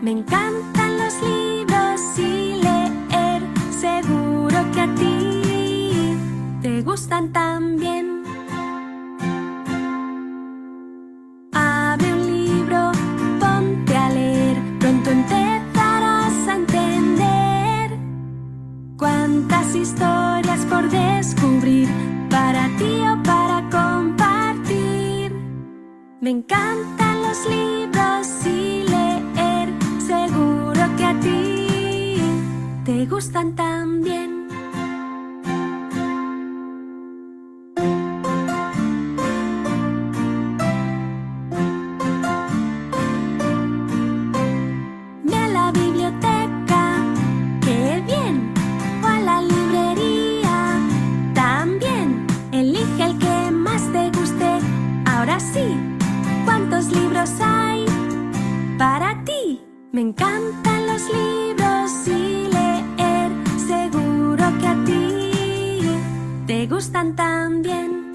Me encantan los libros y leer, seguro que a ti te gustan también. Abre un libro, ponte a leer, pronto empezarás a entender cuántas historias por descubrir, para ti o para compartir. Me encantan los libros y leer, seguro que a ti te gustan también. Ve a la biblioteca, qué bien, o a la librería también. Elige el que más te guste. Ahora sí, ¿cuántos libros hay para ti? Me encantan los libros y leer, seguro que a ti te gustan también.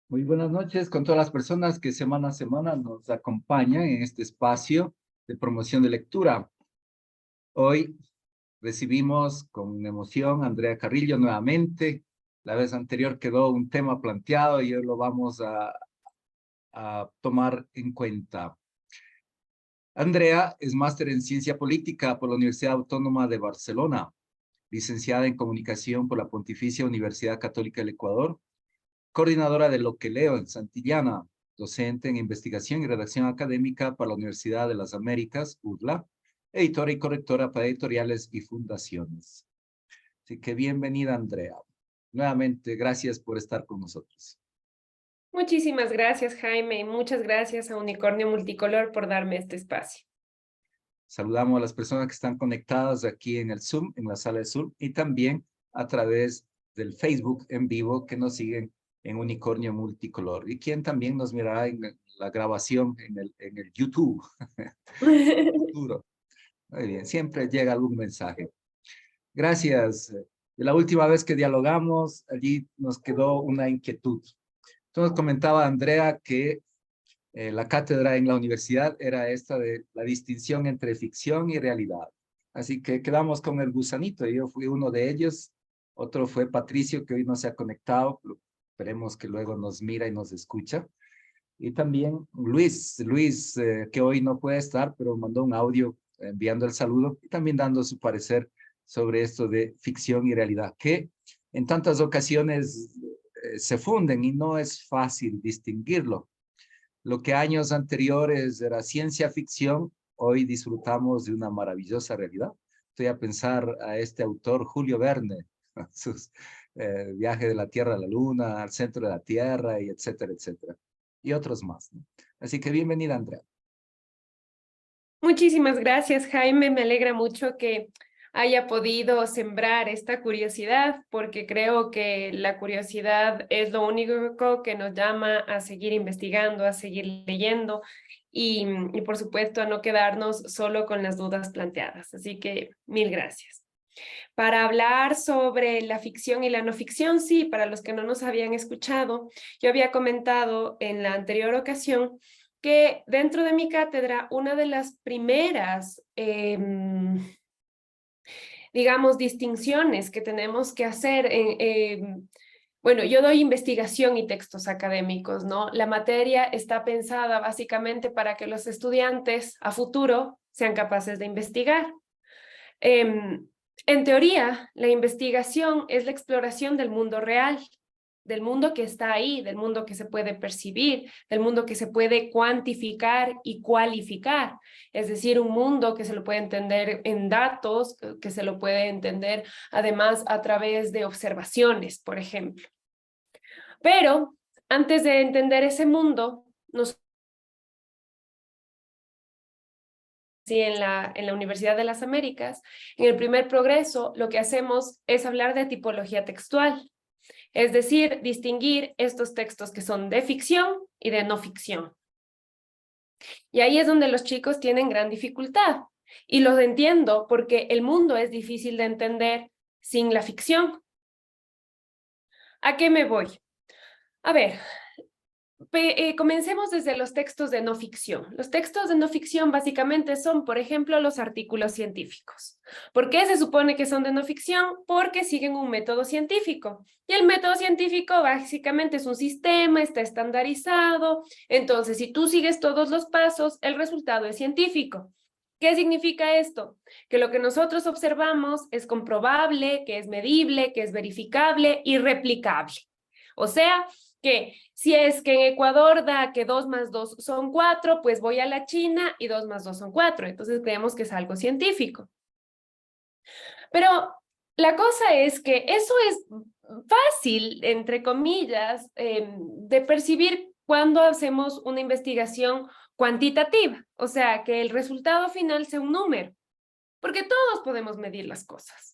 Muy buenas noches con todas las personas que semana a semana nos acompañan en este espacio de promoción de lectura. Hoy recibimos con emoción a Andrea Carrillo nuevamente. La vez anterior quedó un tema planteado y hoy lo vamos a tomar en cuenta. Andrea es máster en Ciencia Política por la Universidad Autónoma de Barcelona, licenciada en Comunicación por la Pontificia Universidad Católica del Ecuador, coordinadora de Lo que Leo en Santillana, docente en investigación y redacción académica para la Universidad de las Américas, UDLA, editora y correctora para editoriales y fundaciones. Así que bienvenida, Andrea. Nuevamente, gracias por estar con nosotros. Muchísimas gracias, Jaime, y muchas gracias a Unicornio Multicolor por darme este espacio. Saludamos a las personas que están conectadas aquí en el Zoom, en la sala de Zoom, y también a través del Facebook en vivo que nos siguen en Unicornio Multicolor, y quien también nos mirará en la grabación en el YouTube. Muy bien, siempre llega algún mensaje. Gracias. De la última vez que dialogamos, allí nos quedó una inquietud. Entonces comentaba Andrea que la cátedra en la universidad era esta de la distinción entre ficción y realidad. Así que quedamos con el gusanito. Yo fui uno de ellos. Otro fue Patricio, que hoy no se ha conectado. Esperemos que luego nos mira y nos escucha. Y también Luis, que hoy no puede estar, pero mandó un audio enviando el saludo y también dando su parecer sobre esto de ficción y realidad, que en tantas ocasiones se funden y no es fácil distinguirlo. Lo que años anteriores era ciencia ficción, hoy disfrutamos de una maravillosa realidad. Estoy a pensar a este autor, Julio Verne, sus viajes de la Tierra a la Luna, al centro de la Tierra, y etcétera, etcétera. Y otros más, ¿no? Así que bienvenida, Andrea. Muchísimas gracias, Jaime. Me alegra mucho que haya podido sembrar esta curiosidad, porque creo que la curiosidad es lo único que nos llama a seguir investigando, a seguir leyendo y por supuesto, a no quedarnos solo con las dudas planteadas. Así que mil gracias. Para hablar sobre la ficción y la no ficción, sí, para los que no nos habían escuchado, yo había comentado en la anterior ocasión que dentro de mi cátedra, una de las primeras, digamos, distinciones que tenemos que hacer bueno, yo doy investigación y textos académicos, ¿no? La materia está pensada básicamente para que los estudiantes a futuro sean capaces de investigar. En teoría, la investigación es la exploración del mundo real, del mundo que está ahí, del mundo que se puede percibir, del mundo que se puede cuantificar y cualificar. Es decir, un mundo que se lo puede entender en datos, que se lo puede entender además a través de observaciones, por ejemplo. Pero antes de entender ese mundo, sí, en la Universidad de las Américas, en el primer progreso, lo que hacemos es hablar de tipología textual, es decir, distinguir estos textos que son de ficción y de no ficción. Y ahí es donde los chicos tienen gran dificultad. Y los entiendo porque el mundo es difícil de entender sin la ficción. ¿A qué me voy? A ver, comencemos desde los textos de no ficción. Los textos de no ficción básicamente son, por ejemplo, los artículos científicos. ¿Por qué se supone que son de no ficción? Porque siguen un método científico. Y el método científico básicamente es un sistema, está estandarizado. Entonces, si tú sigues todos los pasos, el resultado es científico. ¿Qué significa esto? Que lo que nosotros observamos es comprobable, que es medible, que es verificable y replicable. O sea, que si es que en Ecuador da que 2 más 2 son 4, pues voy a la China y 2 más 2 son 4. Entonces creemos que es algo científico. Pero la cosa es que eso es fácil, entre comillas, de percibir cuando hacemos una investigación cuantitativa. O sea, que el resultado final sea un número, porque todos podemos medir las cosas.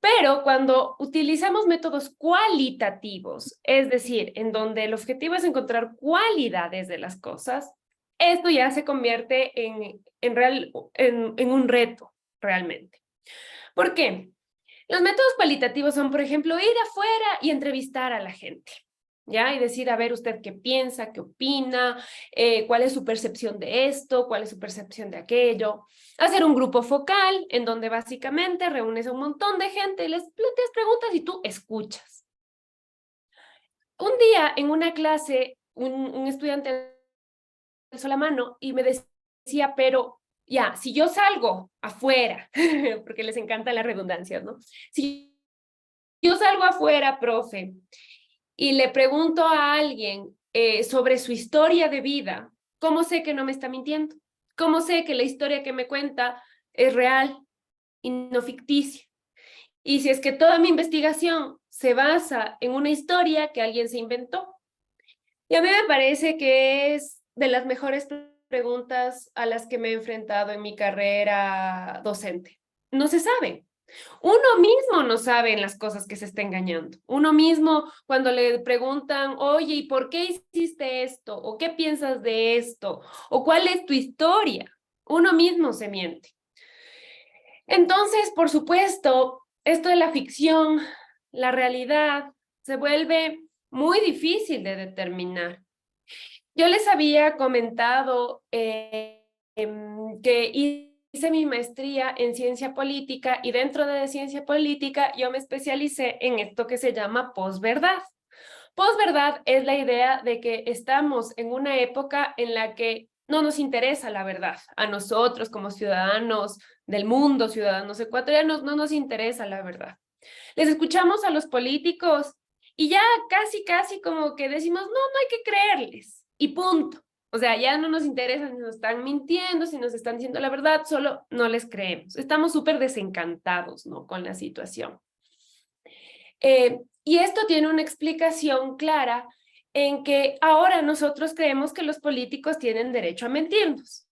Pero cuando utilizamos métodos cualitativos, es decir, en donde el objetivo es encontrar cualidades de las cosas, esto ya se convierte en un reto realmente. ¿Por qué? Los métodos cualitativos son, por ejemplo, ir afuera y entrevistar a la gente, ¿ya? Y decir, a ver, usted qué piensa, qué opina, cuál es su percepción de esto, cuál es su percepción de aquello. Hacer un grupo focal en donde básicamente reúnes a un montón de gente y les planteas preguntas y tú escuchas. Un día en una clase, un estudiante alzó la mano y me decía, pero ya, si yo salgo afuera, porque les encantan las redundancias, ¿no? Si yo salgo afuera, profe, y le pregunto a alguien sobre su historia de vida, ¿cómo sé que no me está mintiendo? ¿Cómo sé que la historia que me cuenta es real y no ficticia? Y si es que toda mi investigación se basa en una historia que alguien se inventó. Y a mí me parece que es de las mejores preguntas a las que me he enfrentado en mi carrera docente. No se sabe. Uno mismo no sabe en las cosas que se está engañando. Uno mismo, cuando le preguntan, oye, ¿y por qué hiciste esto? ¿O qué piensas de esto? ¿O cuál es tu historia? Uno mismo se miente. Entonces, por supuesto, esto de la ficción, la realidad, se vuelve muy difícil de determinar. Yo les había comentado que hice mi maestría en ciencia política y dentro de ciencia política yo me especialicé en esto que se llama posverdad. Posverdad es la idea de que estamos en una época en la que no nos interesa la verdad. A nosotros como ciudadanos del mundo, ciudadanos ecuatorianos, no nos interesa la verdad. Les escuchamos a los políticos y ya casi como que decimos, no hay que creerles y punto. O sea, ya no nos interesa si nos están mintiendo, si nos están diciendo la verdad, solo no les creemos. Estamos súper desencantados, ¿no? Con la situación. Y esto tiene una explicación clara en que ahora nosotros creemos que los políticos tienen derecho a mentirnos.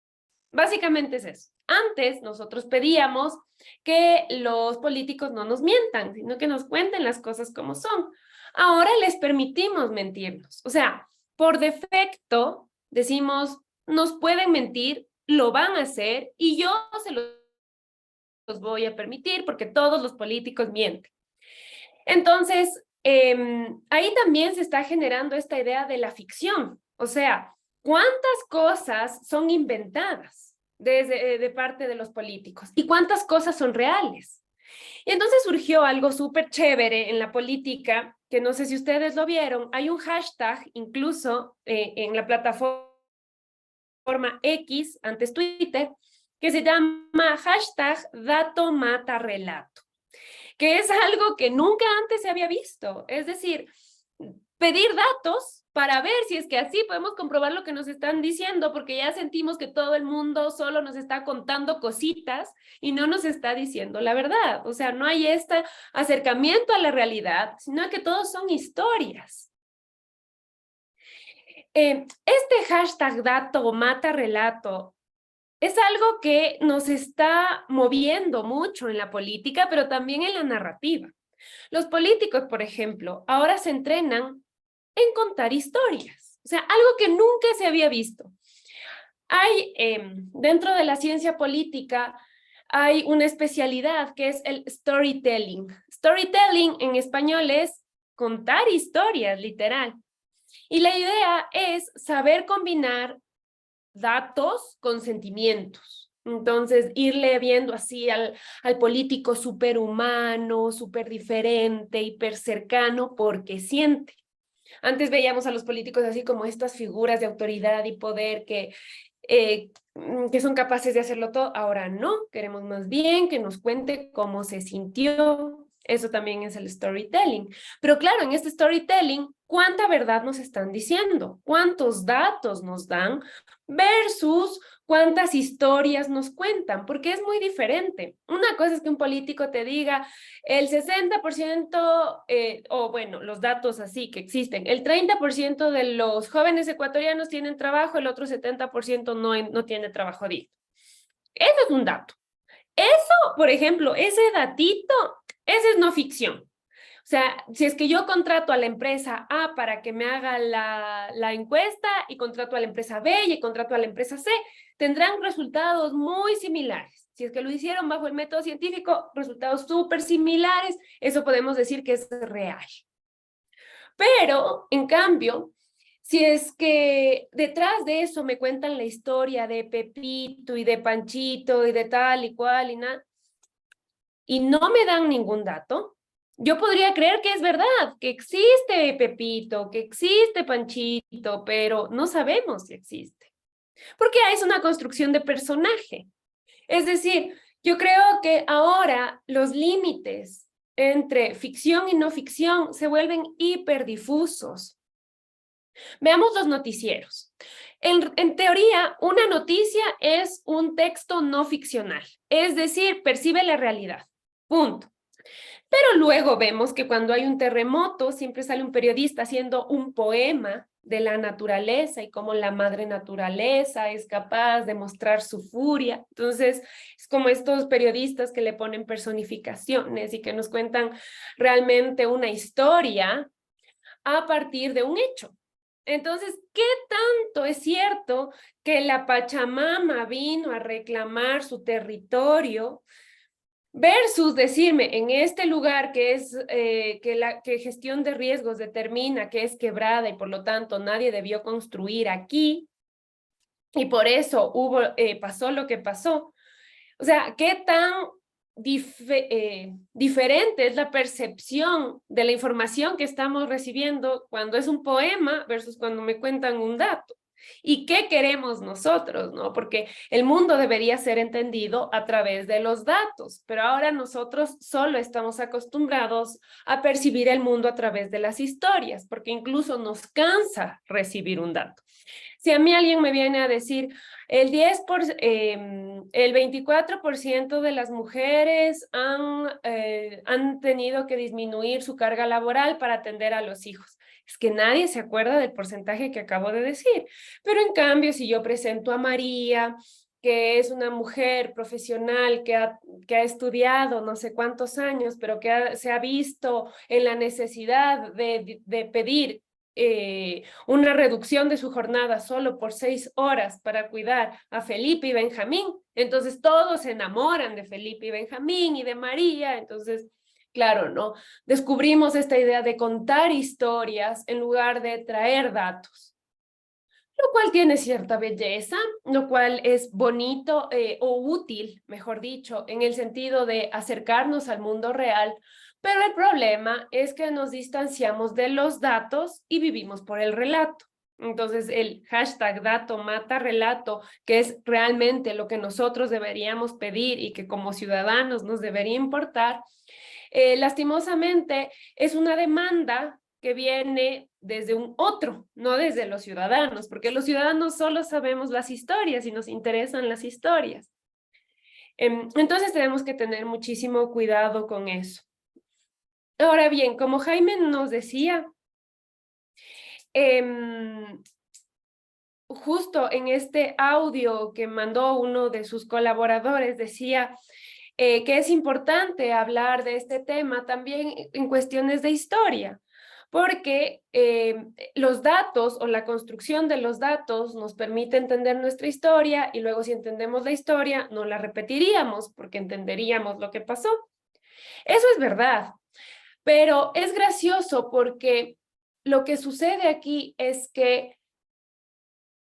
Básicamente es eso. Antes nosotros pedíamos que los políticos no nos mientan, sino que nos cuenten las cosas como son. Ahora les permitimos mentirnos. O sea, por defecto decimos, nos pueden mentir, lo van a hacer y yo se los voy a permitir porque todos los políticos mienten. Entonces, ahí también se está generando esta idea de la ficción. O sea, ¿cuántas cosas son inventadas de parte de los políticos? ¿Y cuántas cosas son reales? Y entonces surgió algo súper chévere en la política, que no sé si ustedes lo vieron. Hay un hashtag incluso en la plataforma X, antes Twitter, que se llama hashtag dato mata relato, que es algo que nunca antes se había visto. Es decir, pedir datos para ver si es que así podemos comprobar lo que nos están diciendo, porque ya sentimos que todo el mundo solo nos está contando cositas y no nos está diciendo la verdad. O sea, no hay este acercamiento a la realidad, sino que todos son historias. Este hashtag dato mata relato es algo que nos está moviendo mucho en la política, pero también en la narrativa. Los políticos, por ejemplo, ahora se entrenan en contar historias. O sea, algo que nunca se había visto. Hay, dentro de la ciencia política, hay una especialidad que es el storytelling. Storytelling en español es contar historias, literal. Y la idea es saber combinar datos con sentimientos. Entonces, irle viendo así al político superhumano, súper diferente, hiper cercano, porque siente. Antes veíamos a los políticos así como estas figuras de autoridad y poder que son capaces de hacerlo todo. Ahora no, queremos más bien que nos cuente cómo se sintió. Eso también es el storytelling. Pero claro, en este storytelling, ¿cuánta verdad nos están diciendo? ¿Cuántos datos nos dan versus cuántas historias nos cuentan? Porque es muy diferente. Una cosa es que un político te diga el 60%, o bueno, los datos así que existen, el 30% de los jóvenes ecuatorianos tienen trabajo, el otro 70% no tiene trabajo digno. Eso es un dato. Eso, por ejemplo, ese datito, ese es no ficción. O sea, si es que yo contrato a la empresa A para que me haga la encuesta y contrato a la empresa B y contrato a la empresa C, tendrán resultados muy similares. Si es que lo hicieron bajo el método científico, resultados súper similares, eso podemos decir que es real. Pero, en cambio, si es que detrás de eso me cuentan la historia de Pepito y de Panchito y de tal y cual y no me dan ningún dato, yo podría creer que es verdad, que existe Pepito, que existe Panchito, pero no sabemos si existe. Porque es una construcción de personaje. Es decir, yo creo que ahora los límites entre ficción y no ficción se vuelven hiperdifusos. Veamos los noticieros. En teoría, una noticia es un texto no ficcional, es decir, percibe la realidad. Punto. Pero luego vemos que cuando hay un terremoto, siempre sale un periodista haciendo un poema de la naturaleza y cómo la madre naturaleza es capaz de mostrar su furia. Entonces, es como estos periodistas que le ponen personificaciones y que nos cuentan realmente una historia a partir de un hecho. Entonces, ¿qué tanto es cierto que la Pachamama vino a reclamar su territorio versus decirme en este lugar que es que gestión de riesgos determina que es quebrada y por lo tanto nadie debió construir aquí y por eso pasó lo que pasó? O sea, ¿qué tan diferente es la percepción de la información que estamos recibiendo cuando es un poema versus cuando me cuentan un dato? ¿Y qué queremos nosotros, no? Porque el mundo debería ser entendido a través de los datos, pero ahora nosotros solo estamos acostumbrados a percibir el mundo a través de las historias, porque incluso nos cansa recibir un dato. Si a mí alguien me viene a decir, el 24% de las mujeres han tenido que disminuir su carga laboral para atender a los hijos. Es que nadie se acuerda del porcentaje que acabo de decir. Pero en cambio, si yo presento a María, que es una mujer profesional que ha estudiado no sé cuántos años, pero que se ha visto en la necesidad de pedir una reducción de su jornada solo por 6 horas para cuidar a Felipe y Benjamín. Entonces todos se enamoran de Felipe y Benjamín y de María. Entonces, claro, ¿no? Descubrimos esta idea de contar historias en lugar de traer datos, lo cual tiene cierta belleza, lo cual es bonito o útil, mejor dicho, en el sentido de acercarnos al mundo real. Pero el problema es que nos distanciamos de los datos y vivimos por el relato. Entonces, el hashtag dato mata relato, que es realmente lo que nosotros deberíamos pedir y que como ciudadanos nos debería importar, lastimosamente es una demanda que viene desde un otro, no desde los ciudadanos, porque los ciudadanos solo sabemos las historias y nos interesan las historias. Entonces tenemos que tener muchísimo cuidado con eso. Ahora bien, como Jaime nos decía, justo en este audio que mandó uno de sus colaboradores, decía que es importante hablar de este tema también en cuestiones de historia, porque los datos o la construcción de los datos nos permite entender nuestra historia y luego si entendemos la historia no la repetiríamos porque entenderíamos lo que pasó. Eso es verdad, pero es gracioso porque lo que sucede aquí es que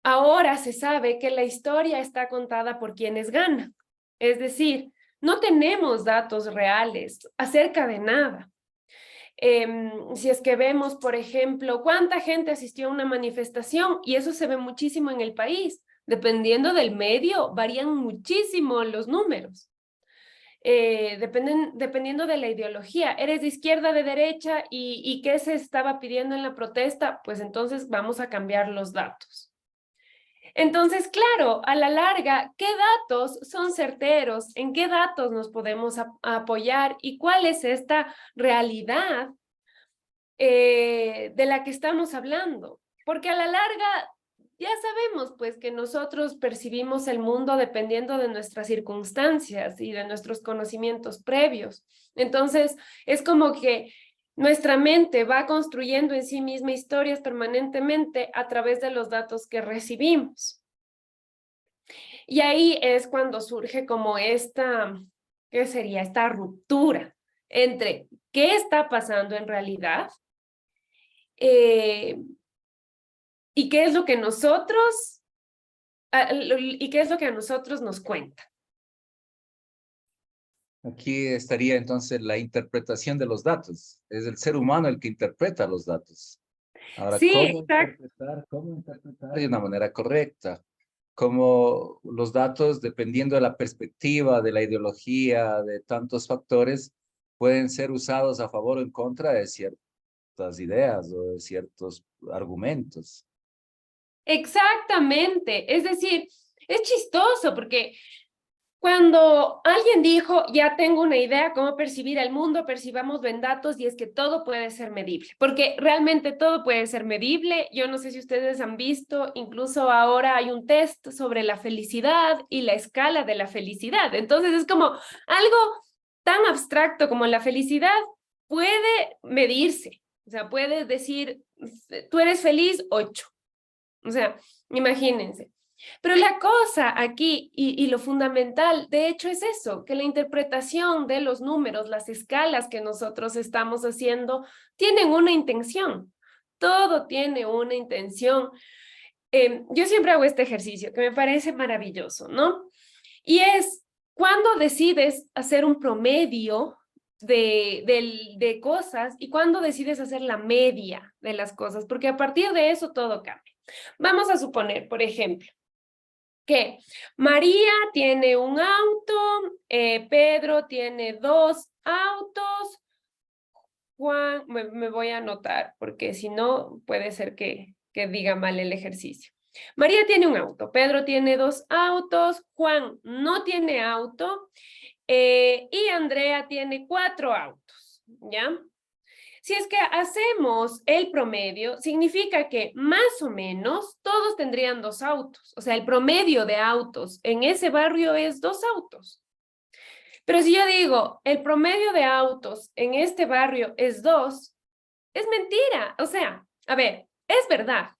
ahora se sabe que la historia está contada por quienes ganan. Es decir, no tenemos datos reales acerca de nada. Si es que vemos, por ejemplo, cuánta gente asistió a una manifestación, y eso se ve muchísimo en el país, dependiendo del medio, varían muchísimo los números. Dependiendo de la ideología, eres de izquierda, de derecha, y qué se estaba pidiendo en la protesta, pues entonces vamos a cambiar los datos. Entonces, claro, a la larga, ¿qué datos son certeros? ¿En qué datos nos podemos apoyar? ¿Y cuál es esta realidad de la que estamos hablando? Porque a la larga ya sabemos pues que nosotros percibimos el mundo dependiendo de nuestras circunstancias y de nuestros conocimientos previos. Entonces, es como que nuestra mente va construyendo en sí misma historias permanentemente a través de los datos que recibimos. Y ahí es cuando surge como esta, ¿qué sería? Esta ruptura entre qué está pasando en realidad y qué es lo que nosotros, y qué es lo que a nosotros nos cuenta. Aquí estaría entonces la interpretación de los datos. Es el ser humano el que interpreta los datos. Ahora, Sí, exacto. cómo interpretar de una manera correcta? Cómo los datos, dependiendo de la perspectiva, de la ideología, de tantos factores, pueden ser usados a favor o en contra de ciertas ideas o de ciertos argumentos. Exactamente. Es decir, es chistoso porque cuando alguien dijo, ya tengo una idea cómo percibir el mundo, percibámoslo en datos y es que todo puede ser medible, porque realmente todo puede ser medible. Yo no sé si ustedes han visto, incluso ahora hay un test sobre la felicidad y la escala de la felicidad. Entonces es como algo tan abstracto como la felicidad puede medirse. O sea, puedes decir, tú eres feliz, 8. O sea, imagínense. Pero la cosa aquí y lo fundamental, de hecho, es eso, que la interpretación de los números, las escalas que nosotros estamos haciendo, tienen una intención. Todo tiene una intención. Yo siempre hago este ejercicio que me parece maravilloso, ¿no? Y es cuando decides hacer un promedio de cosas y cuando decides hacer la media de las cosas, porque a partir de eso todo cambia. Vamos a suponer, por ejemplo, que María tiene un auto, Pedro tiene 2 autos, Juan, me voy a anotar porque si no puede ser que diga mal el ejercicio. María tiene un auto, Pedro tiene 2 autos, Juan no tiene auto y Andrea tiene 4 autos, ¿ya? Si es que hacemos el promedio, significa que más o menos todos tendrían 2 autos. O sea, el promedio de autos en ese barrio es 2 autos. Pero si yo digo, el promedio de autos en este barrio es 2, es mentira. O sea, a ver, es verdad.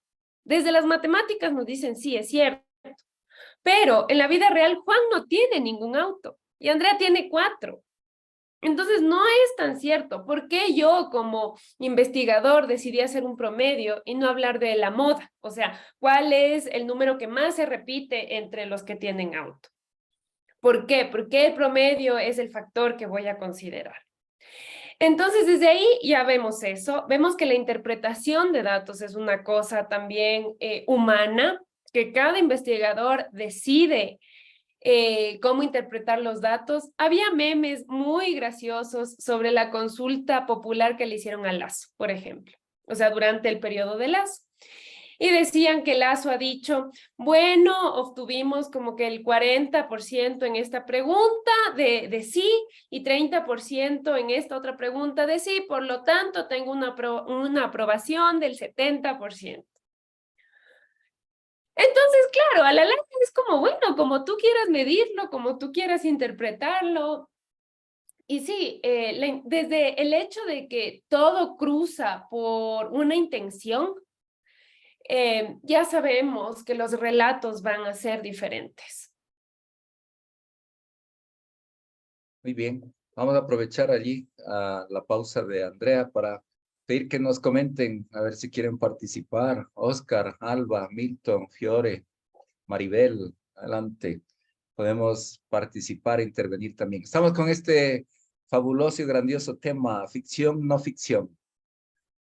Desde las matemáticas nos dicen, sí, es cierto. Pero en la vida real, Juan no tiene ningún auto y Andrea tiene 4. Entonces, no es tan cierto. ¿Por qué yo como investigador decidí hacer un promedio y no hablar de la moda? O sea, ¿cuál es el número que más se repite entre los que tienen auto? ¿Por qué? Porque el promedio es el factor que voy a considerar. Entonces, desde ahí ya vemos eso. Vemos que la interpretación de datos es una cosa también humana, que cada investigador decide cómo interpretar los datos. Había memes muy graciosos sobre la consulta popular que le hicieron a Lasso, por ejemplo, o sea, durante el periodo de Lasso. Y decían que Lasso ha dicho, bueno, obtuvimos como que el 40% en esta pregunta de sí y 30% en esta otra pregunta de sí, por lo tanto tengo una aprobación del 70%. Entonces, claro, a la larga es como, bueno, como tú quieras medirlo, como tú quieras interpretarlo, Y sí, desde el hecho de que todo cruza por una intención, ya sabemos que los relatos van a ser diferentes. Muy bien, vamos a aprovechar allí la pausa de Andrea para pedir que nos comenten, a ver si quieren participar. Oscar, Alba, Milton, Fiore, Maribel, adelante. Podemos participar e intervenir también. Estamos con este fabuloso y grandioso tema, ficción, no ficción.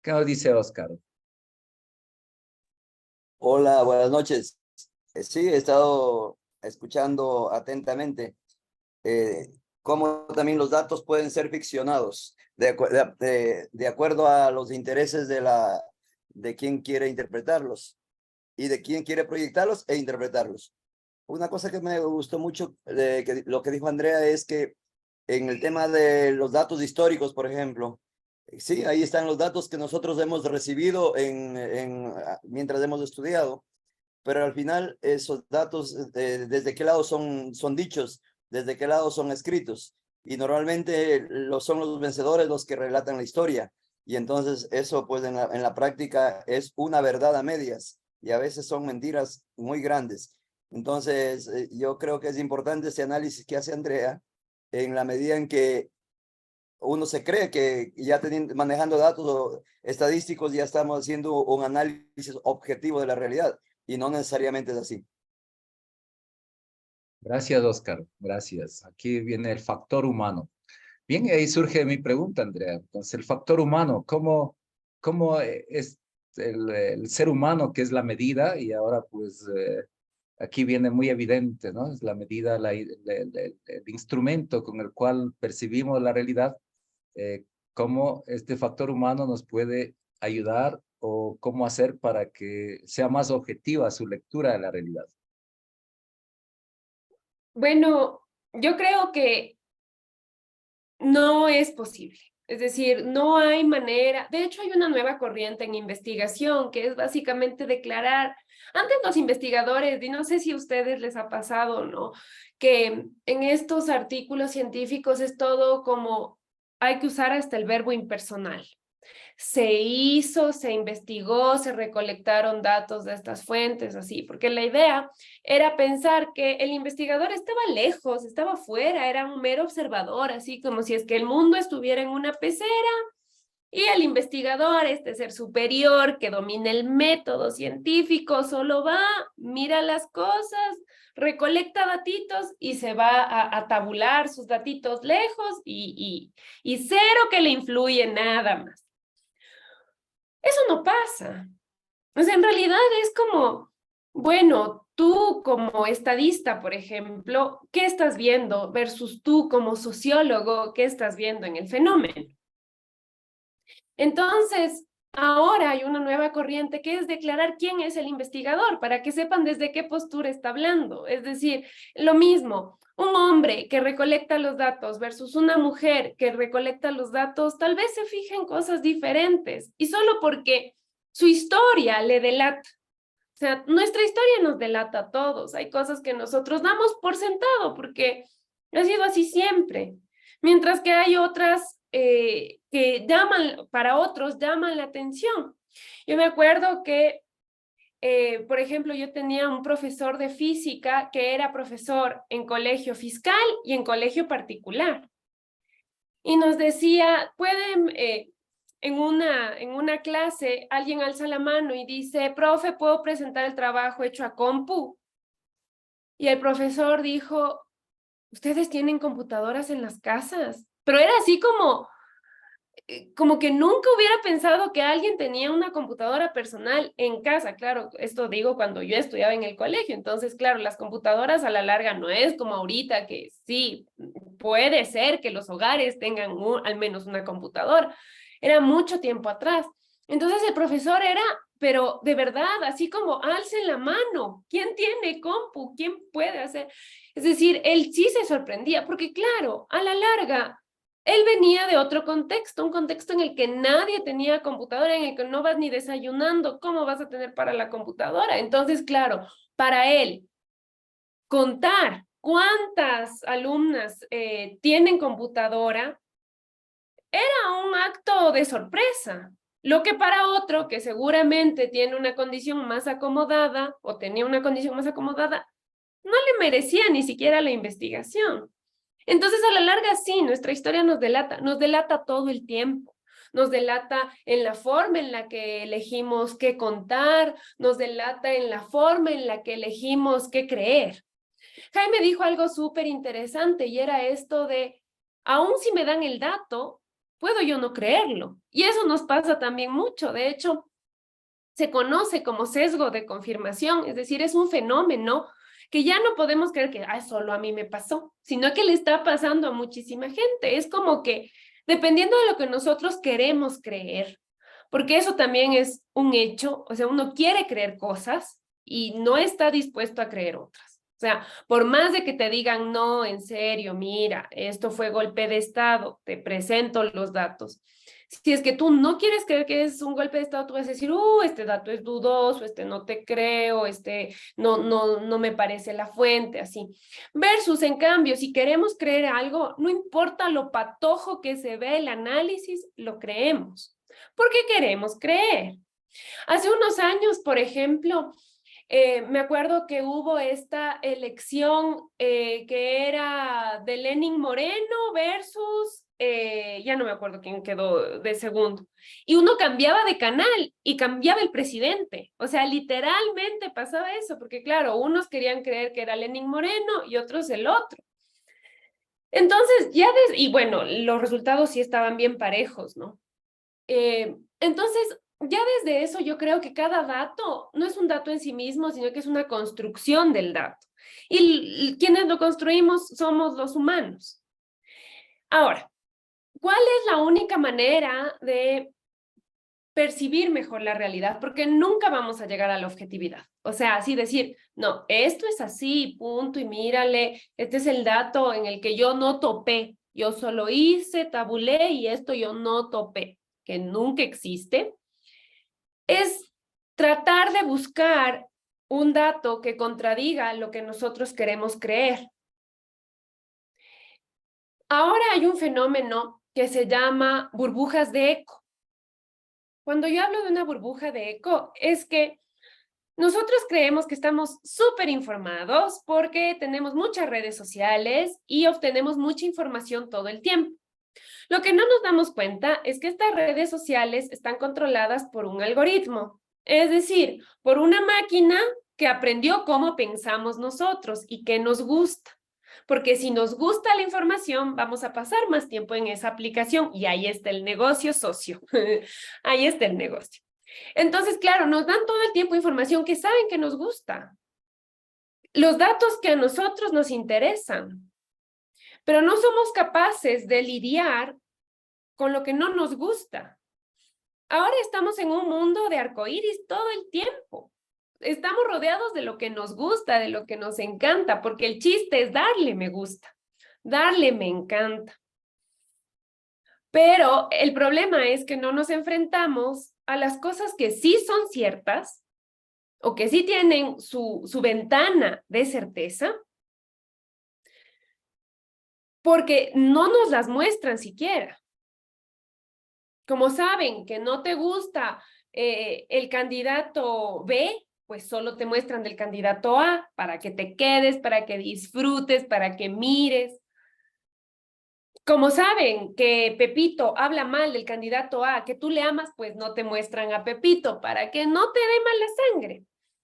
¿Qué nos dice Oscar? Hola, buenas noches. Sí, he estado escuchando atentamente cómo también los datos pueden ser ficcionados de acuerdo a los intereses de quien quiere interpretarlos y de quien quiere proyectarlos e interpretarlos. Una cosa que me gustó mucho de lo que dijo Andrea es que en el tema de los datos históricos, por ejemplo, sí, ahí están los datos que nosotros hemos recibido mientras hemos estudiado, pero al final esos datos, ¿desde qué lado son dichos? ¿Desde qué lado son escritos? Y normalmente son los vencedores los que relatan la historia. Y entonces eso pues en la práctica es una verdad a medias y a veces son mentiras muy grandes. Entonces yo creo que es importante ese análisis que hace Andrea en la medida en que uno se cree que ya manejando datos estadísticos ya estamos haciendo un análisis objetivo de la realidad y no necesariamente es así. Gracias, Oscar. Gracias. Aquí viene el factor humano. Bien, y ahí surge mi pregunta, Andrea. Entonces, el factor humano, ¿cómo es el ser humano que es la medida? Y ahora, pues, aquí viene muy evidente, ¿no? Es la medida, el instrumento con el cual percibimos la realidad, cómo este factor humano nos puede ayudar o cómo hacer para que sea más objetiva su lectura de la realidad. Bueno, yo creo que no es posible. Es decir, no hay manera. De hecho, hay una nueva corriente en investigación que es básicamente declarar, antes los investigadores, y no sé si a ustedes les ha pasado o no, que en estos artículos científicos es todo como hay que usar hasta el verbo impersonal. Se hizo, se investigó, se recolectaron datos de estas fuentes, así, porque la idea era pensar que el investigador estaba lejos, estaba fuera, era un mero observador, así como si es que el mundo estuviera en una pecera y el investigador, este ser superior que domina el método científico, solo va, mira las cosas, recolecta datitos y se va a tabular sus datitos lejos y cero que le influye nada más. Eso no pasa. O sea, en realidad es como, bueno, tú como estadista, por ejemplo, ¿qué estás viendo? Versus tú como sociólogo, ¿qué estás viendo en el fenómeno? Entonces, ahora hay una nueva corriente que es declarar quién es el investigador para que sepan desde qué postura está hablando. Es decir, lo mismo, un hombre que recolecta los datos versus una mujer que recolecta los datos, tal vez se fijen cosas diferentes y solo porque su historia le delata. O sea, nuestra historia nos delata a todos. Hay cosas que nosotros damos por sentado porque ha sido así siempre. Mientras que hay otras que para otros llaman la atención. Yo me acuerdo que, por ejemplo, yo tenía un profesor de física que era profesor en colegio fiscal y en colegio particular. Y nos decía, pueden, en una clase, alguien alza la mano y dice, profe, ¿puedo presentar el trabajo hecho a compu? Y el profesor dijo, ¿ustedes tienen computadoras en las casas? Pero era así como que nunca hubiera pensado que alguien tenía una computadora personal en casa. Claro, esto digo cuando yo estudiaba en el colegio. Entonces, claro, las computadoras a la larga no es como ahorita que sí, puede ser que los hogares tengan al menos una computadora. Era mucho tiempo atrás. Entonces el profesor era, pero de verdad, así como alcen la mano. ¿Quién tiene compu? ¿Quién puede hacer? Es decir, él sí se sorprendía porque claro, a la larga él venía de otro contexto, un contexto en el que nadie tenía computadora, en el que no vas ni desayunando, ¿cómo vas a tener para la computadora? Entonces, claro, para él, contar cuántas alumnas tienen computadora, era un acto de sorpresa. Lo que para otro que seguramente tiene una condición más acomodada o tenía una condición más acomodada, no le merecía ni siquiera la investigación. Entonces, a la larga, sí, nuestra historia nos delata todo el tiempo. Nos delata en la forma en la que elegimos qué contar, nos delata en la forma en la que elegimos qué creer. Jaime dijo algo súper interesante y era esto de, aún si me dan el dato, puedo yo no creerlo. Y eso nos pasa también mucho. De hecho, se conoce como sesgo de confirmación, es decir, es un fenómeno que ya no podemos creer que solo a mí me pasó, sino que le está pasando a muchísima gente. Es como que, dependiendo de lo que nosotros queremos creer, porque eso también es un hecho, o sea, uno quiere creer cosas y no está dispuesto a creer otras. O sea, por más de que te digan, no, en serio, mira, esto fue golpe de Estado, te presento los datos. Si es que tú no quieres creer que es un golpe de Estado, tú vas a decir, este dato es dudoso, no te creo, no me parece la fuente, así. Versus, en cambio, si queremos creer algo, no importa lo patojo que se ve el análisis, lo creemos. Porque queremos creer. Hace unos años, por ejemplo, me acuerdo que hubo esta elección que era de Lenín Moreno versus, ya no me acuerdo quién quedó de segundo, y uno cambiaba de canal y cambiaba el presidente, o sea, literalmente pasaba eso, porque claro, unos querían creer que era Lenín Moreno y otros el otro. Entonces, y bueno, los resultados sí estaban bien parejos, ¿no? Entonces, ya desde eso yo creo que cada dato no es un dato en sí mismo, sino que es una construcción del dato. Y quienes lo construimos somos los humanos. Ahora, ¿cuál es la única manera de percibir mejor la realidad? Porque nunca vamos a llegar a la objetividad. O sea, así decir, no, esto es así, punto, y mírale, este es el dato en el que yo no topé. Yo solo hice, tabulé y esto yo no topé, que nunca existe. Es tratar de buscar un dato que contradiga lo que nosotros queremos creer. Ahora hay un fenómeno que se llama burbujas de eco. Cuando yo hablo de una burbuja de eco, es que nosotros creemos que estamos súper informados porque tenemos muchas redes sociales y obtenemos mucha información todo el tiempo. Lo que no nos damos cuenta es que estas redes sociales están controladas por un algoritmo, es decir, por una máquina que aprendió cómo pensamos nosotros y qué nos gusta. Porque si nos gusta la información, vamos a pasar más tiempo en esa aplicación y ahí está el negocio, socio. Ahí está el negocio. Entonces, claro, nos dan todo el tiempo información que saben que nos gusta. Los datos que a nosotros nos interesan. Pero no somos capaces de lidiar con lo que no nos gusta. Ahora estamos en un mundo de arcoíris todo el tiempo. Estamos rodeados de lo que nos gusta, de lo que nos encanta, porque el chiste es darle me gusta, darle me encanta. Pero el problema es que no nos enfrentamos a las cosas que sí son ciertas o que sí tienen su ventana de certeza, porque no nos las muestran siquiera. Como saben que no te gusta el candidato B, pues solo te muestran del candidato A para que te quedes, para que disfrutes, para que mires. Como saben que Pepito habla mal del candidato A, que tú le amas, pues no te muestran a Pepito para que no te dé mala sangre.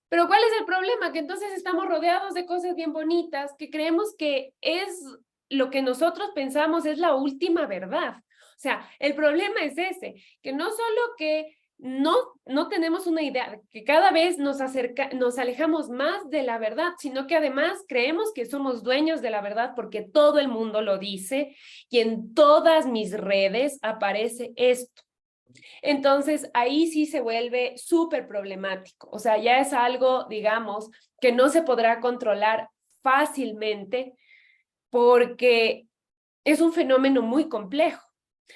Pero ¿cuál es el problema? Que entonces estamos rodeados de cosas bien bonitas, que creemos que es lo que nosotros pensamos es la última verdad. O sea, el problema es ese, que no solo que no tenemos una idea, que cada vez nos alejamos más de la verdad, sino que además creemos que somos dueños de la verdad porque todo el mundo lo dice y en todas mis redes aparece esto. Entonces, ahí sí se vuelve súper problemático. O sea, ya es algo, digamos, que no se podrá controlar fácilmente porque es un fenómeno muy complejo.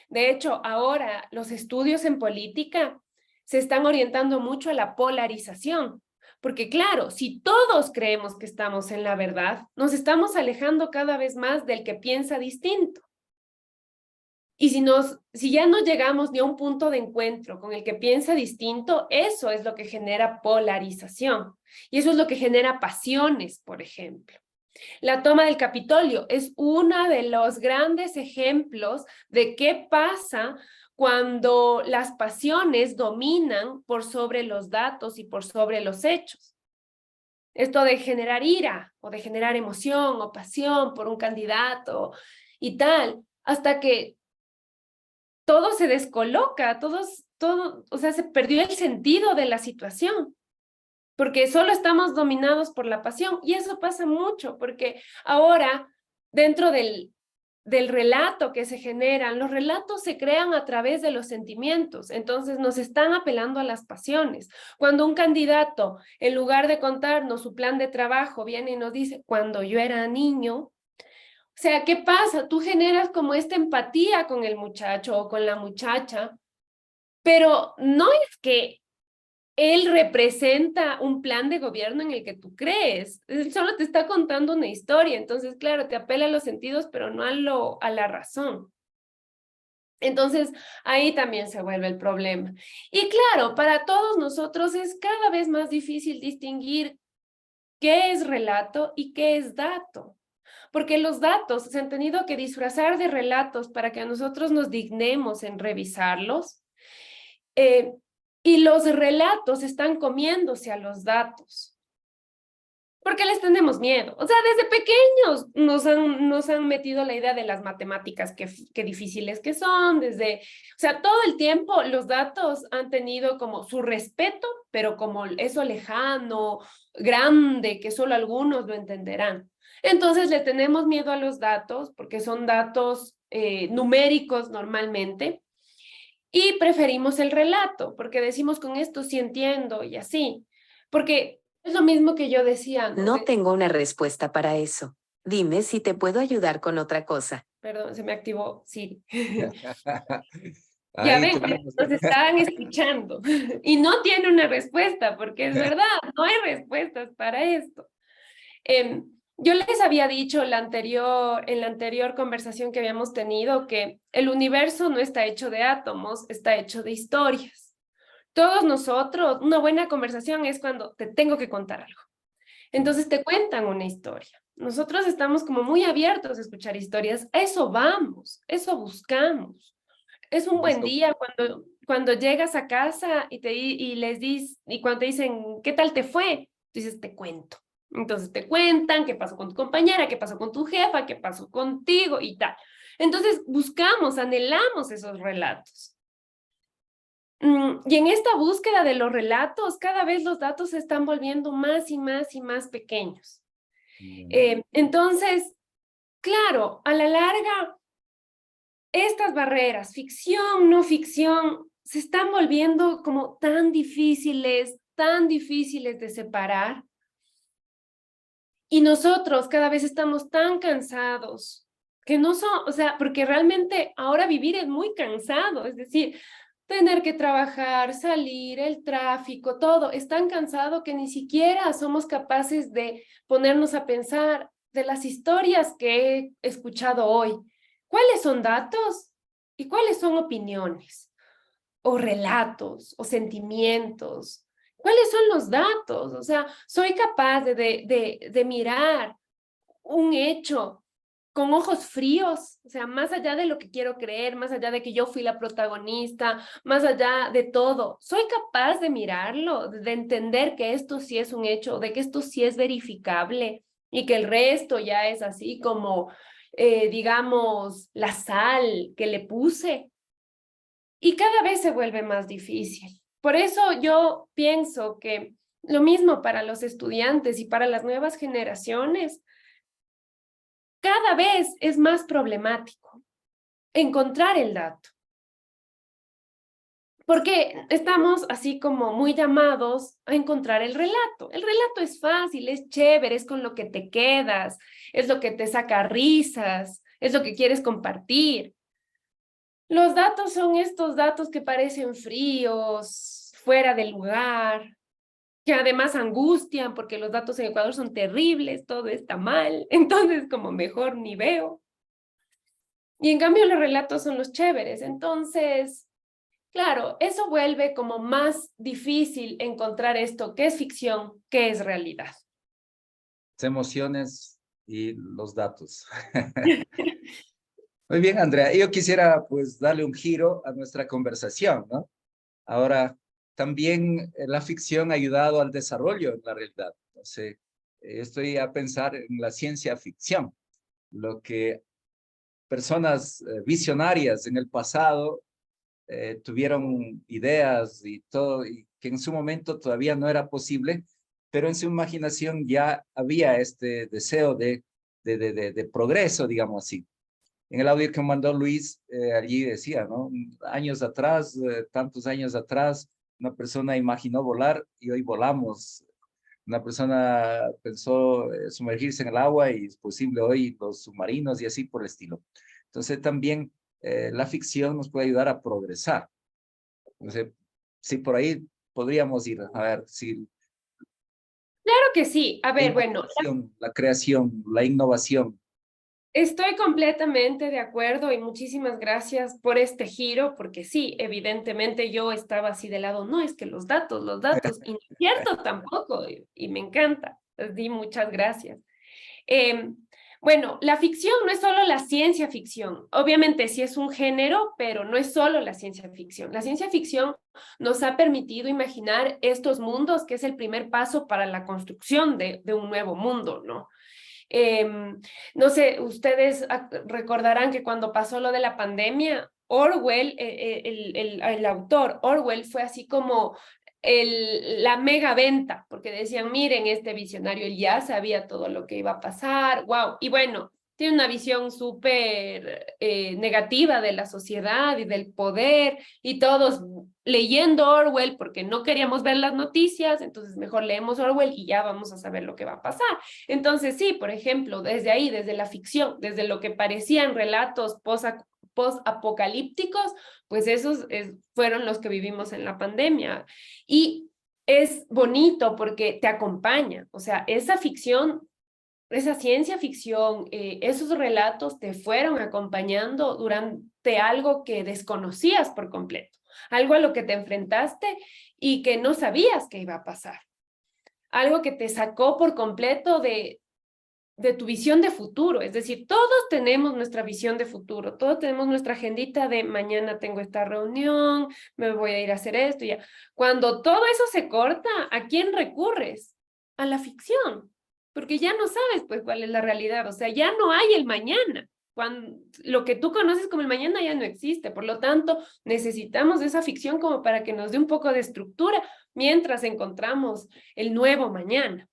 De hecho, ahora los estudios en política se están orientando mucho a la polarización, Porque claro, si todos creemos que estamos en la verdad, nos estamos alejando cada vez más del que piensa distinto. Y si ya no llegamos ni a un punto de encuentro con el que piensa distinto, eso es lo que genera polarización. Y eso es lo que genera pasiones, por ejemplo. La toma del Capitolio es uno de los grandes ejemplos de qué pasa cuando las pasiones dominan por sobre los datos y por sobre los hechos. Esto de generar ira o de generar emoción o pasión por un candidato y tal, hasta que todo se descoloca, o sea, se perdió el sentido de la situación, porque solo estamos dominados por la pasión, y eso pasa mucho, porque ahora, dentro del relato que se generan, los relatos se crean a través de los sentimientos, entonces nos están apelando a las pasiones. Cuando un candidato, en lugar de contarnos su plan de trabajo, viene y nos dice, cuando yo era niño, o sea, ¿qué pasa? Tú generas como esta empatía con el muchacho o con la muchacha, pero no es que él representa un plan de gobierno en el que tú crees. Él solo te está contando una historia. Entonces, claro, te apela a los sentidos, pero no a la razón. Entonces, ahí también se vuelve el problema. Y claro, para todos nosotros es cada vez más difícil distinguir qué es relato y qué es dato. Porque los datos se han tenido que disfrazar de relatos para que nosotros nos dignemos en revisarlos. Y los relatos están comiéndose a los datos. Porque les tenemos miedo. O sea, desde pequeños nos han metido la idea de las matemáticas, qué difíciles que son, o sea, todo el tiempo los datos han tenido como su respeto, pero como eso lejano, grande, que solo algunos lo entenderán. Entonces le tenemos miedo a los datos, porque son datos numéricos normalmente, y preferimos el relato, porque decimos con esto sí entiendo y así. Porque es lo mismo que yo decía, ¿no? No tengo una respuesta para eso. Dime si te puedo ayudar con otra cosa. Perdón, se me activó Siri. Ya Ahí ven, tenemos. nos estaban escuchando. Y no tiene una respuesta, porque es verdad, no hay respuestas para esto. Yo les había dicho en la anterior conversación que habíamos tenido que el universo no está hecho de átomos, está hecho de historias. Todos nosotros, una buena conversación es cuando te tengo que contar algo. Entonces te cuentan una historia. Nosotros estamos como muy abiertos a escuchar historias. A eso vamos, eso buscamos. Es un buen día cuando llegas a casa y cuando te dicen, ¿qué tal te fue? Tú dices, te cuento. Entonces te cuentan qué pasó con tu compañera, qué pasó con tu jefa, qué pasó contigo y tal. Entonces buscamos, anhelamos esos relatos. Y en esta búsqueda de los relatos, cada vez los datos se están volviendo más y más y más pequeños. Entonces, claro, a la larga, estas barreras, ficción, no ficción, se están volviendo como tan difíciles de separar. Y nosotros cada vez estamos tan cansados que no son, o sea, porque realmente ahora vivir es muy cansado, es decir, tener que trabajar, salir, el tráfico, todo, es tan cansado que ni siquiera somos capaces de ponernos a pensar de las historias que he escuchado hoy. ¿Cuáles son datos y cuáles son opiniones? O relatos, o sentimientos. ¿Cuáles son los datos? O sea, soy capaz de mirar un hecho con ojos fríos, o sea, más allá de lo que quiero creer, más allá de que yo fui la protagonista, más allá de todo, soy capaz de mirarlo, de entender que esto sí es un hecho, de que esto sí es verificable y que el resto ya es así como, digamos, la sal que le puse. Y cada vez se vuelve más difícil. Por eso yo pienso que lo mismo para los estudiantes y para las nuevas generaciones, cada vez es más problemático encontrar el dato. Porque estamos así como muy llamados a encontrar el relato. El relato es fácil, es chévere, es con lo que te quedas, es lo que te saca risas, es lo que quieres compartir. Los datos son estos datos que parecen fríos, fuera de lugar, que además angustian porque los datos en Ecuador son terribles, todo está mal, entonces como mejor ni veo. Y en cambio los relatos son los chéveres, entonces, claro, eso vuelve como más difícil encontrar esto, qué es ficción, qué es realidad. Las emociones y los datos. Muy bien, Andrea. Yo quisiera pues darle un giro a nuestra conversación, ¿no? Ahora, también la ficción ha ayudado al desarrollo en la realidad. Entonces, estoy a pensar en la ciencia ficción, lo que personas visionarias en el pasado tuvieron ideas y todo, y que en su momento todavía no era posible, pero en su imaginación ya había este deseo de progreso, digamos así. En el audio que mandó Luis, allí decía, ¿no? Años atrás, tantos años atrás, una persona imaginó volar y hoy volamos. Una persona pensó sumergirse en el agua y es posible hoy los submarinos y así por el estilo. Entonces también la ficción nos puede ayudar a progresar. Entonces, sí, por ahí podríamos ir a ver si Claro que sí. A ver, bueno, la creación, la innovación. estoy completamente de acuerdo y muchísimas gracias por este giro, porque sí, evidentemente yo estaba así de lado, no, es que los datos, y no es cierto tampoco, y me encanta. Les di muchas gracias. Bueno, la ficción no es solo la ciencia ficción. Obviamente sí es un género, pero no es solo la ciencia ficción. La ciencia ficción nos ha permitido imaginar estos mundos, que es el primer paso para la construcción de un nuevo mundo, ¿no? No sé, ustedes recordarán que cuando pasó lo de la pandemia, Orwell, el autor Orwell fue así como la mega venta, porque decían, miren, este visionario, él ya sabía todo lo que iba a pasar, wow, y bueno, tiene una visión súper negativa de la sociedad y del poder, y todos leyendo Orwell porque no queríamos ver las noticias, entonces mejor leemos Orwell y ya vamos a saber lo que va a pasar. Entonces sí, por ejemplo, desde ahí, desde la ficción, desde lo que parecían relatos post-apocalípticos, pues esos fueron los que vivimos en la pandemia. Y es bonito porque te acompaña, o sea, esa ficción, esa ciencia ficción, esos relatos te fueron acompañando durante algo que desconocías por completo, algo a lo que te enfrentaste y que no sabías que iba a pasar, algo que te sacó por completo de tu visión de futuro. Es decir, todos tenemos nuestra visión de futuro, todos tenemos nuestra agendita de mañana tengo esta reunión, me voy a ir a hacer esto, ya. Cuando todo eso se corta, ¿a quién recurres? A la ficción, porque ya no sabes pues cuál es la realidad, o sea, ya no hay el mañana. Cuando lo que tú conoces como el mañana ya no existe, por lo tanto, necesitamos esa ficción como para que nos dé un poco de estructura mientras encontramos el nuevo mañana.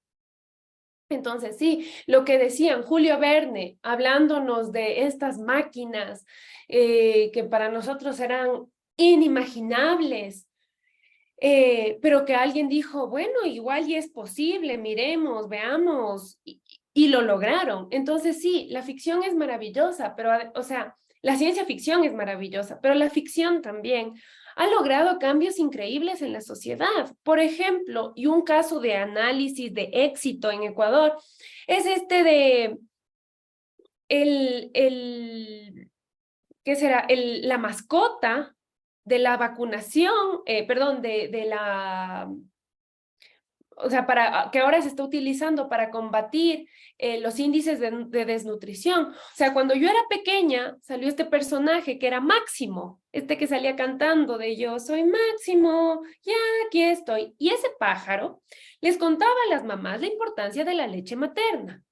Entonces, sí, lo que decían Julio Verne, hablándonos de estas máquinas que para nosotros eran inimaginables, pero que alguien dijo, bueno, igual y es posible, miremos, veamos, y lo lograron. Entonces, sí, la ficción es maravillosa, pero, o sea, la ciencia ficción es maravillosa, pero la ficción también ha logrado cambios increíbles en la sociedad. Por ejemplo, y un caso de análisis de éxito en Ecuador es este de ¿qué será? La mascota de la vacunación, perdón, de la, o sea, que ahora se está utilizando para combatir los índices de desnutrición. O sea, cuando yo era pequeña, salió este personaje que era Máximo, este que salía cantando de yo soy Máximo, ya aquí estoy. Y ese pájaro les contaba a las mamás la importancia de la leche materna.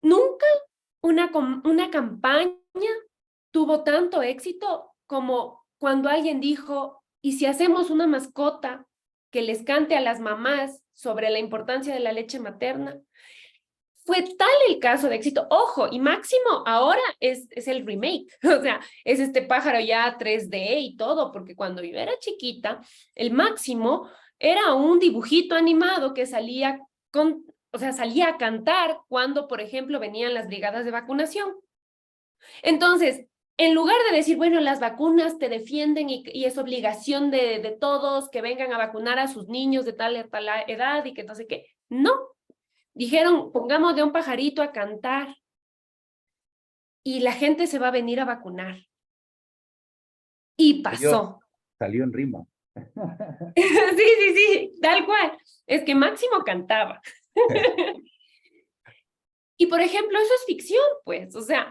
Nunca una campaña tuvo tanto éxito como cuando alguien dijo, ¿y si hacemos una mascota que les cante a las mamás sobre la importancia de la leche materna? Fue tal el caso de éxito. Ojo, y Máximo ahora es el remake, o sea, es este pájaro ya 3D y todo, porque cuando yo era chiquita, el Máximo era un dibujito animado que salía salía a cantar cuando, por ejemplo, venían las brigadas de vacunación. Entonces, en lugar de decir, bueno, las vacunas te defienden y es obligación de todos que vengan a vacunar a sus niños de tal edad y que no sé qué. No, dijeron, pongamos de un pajarito a cantar y la gente se va a venir a vacunar. Y pasó. Salió en rima. Sí, tal cual. Es que Máximo cantaba. Y por ejemplo, eso es ficción, pues. O sea,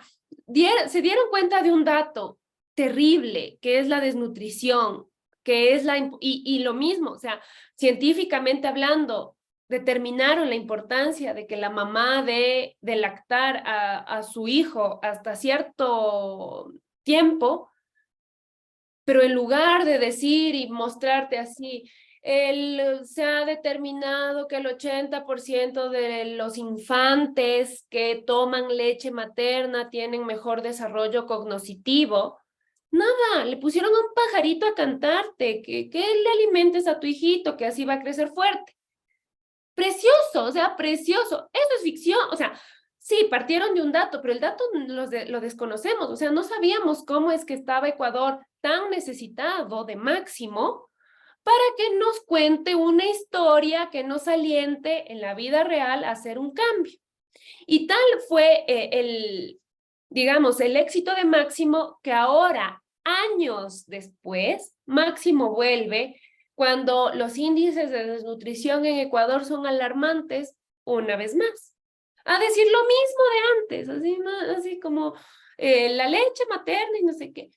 se dieron cuenta de un dato terrible, que es la desnutrición, que es y lo mismo, o sea, científicamente hablando, determinaron la importancia de que la mamá de lactar a su hijo hasta cierto tiempo, pero en lugar de decir y mostrarte así, se ha determinado que el 80% de los infantes que toman leche materna tienen mejor desarrollo cognitivo. Nada, le pusieron a un pajarito a cantarte, que le alimentes a tu hijito, que así va a crecer fuerte. Precioso, o sea, precioso. Eso es ficción, o sea, sí, partieron de un dato, pero el dato lo desconocemos, o sea, no sabíamos cómo es que estaba Ecuador tan necesitado de Máximo para que nos cuente una historia que nos aliente en la vida real a hacer un cambio. Y tal fue digamos, el éxito de Máximo que ahora, años después, Máximo vuelve cuando los índices de desnutrición en Ecuador son alarmantes una vez más. A decir lo mismo de antes, así como la leche materna y no sé qué.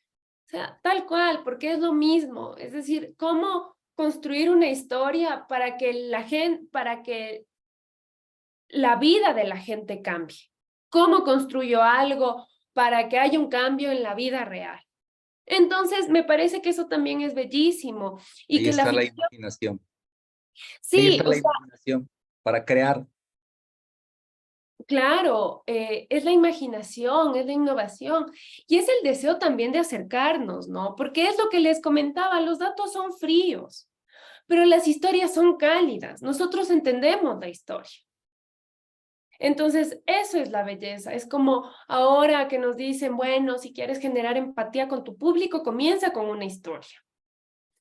O sea, tal cual, porque es lo mismo. Es decir, cómo construir una historia para que para que la vida de la gente cambie. ¿Cómo construyo algo para que haya un cambio en la vida real? Entonces, me parece que eso también es bellísimo. Y Ahí que la está la ficción, imaginación. Ahí sí, está o la sea, imaginación para crear. claro, es la imaginación, es la innovación y es el deseo también de acercarnos, ¿no? Porque es lo que les comentaba, los datos son fríos, pero las historias son cálidas. Nosotros entendemos la historia. Entonces, eso es la belleza. Es como ahora que nos dicen, bueno, si quieres generar empatía con tu público, comienza con una historia.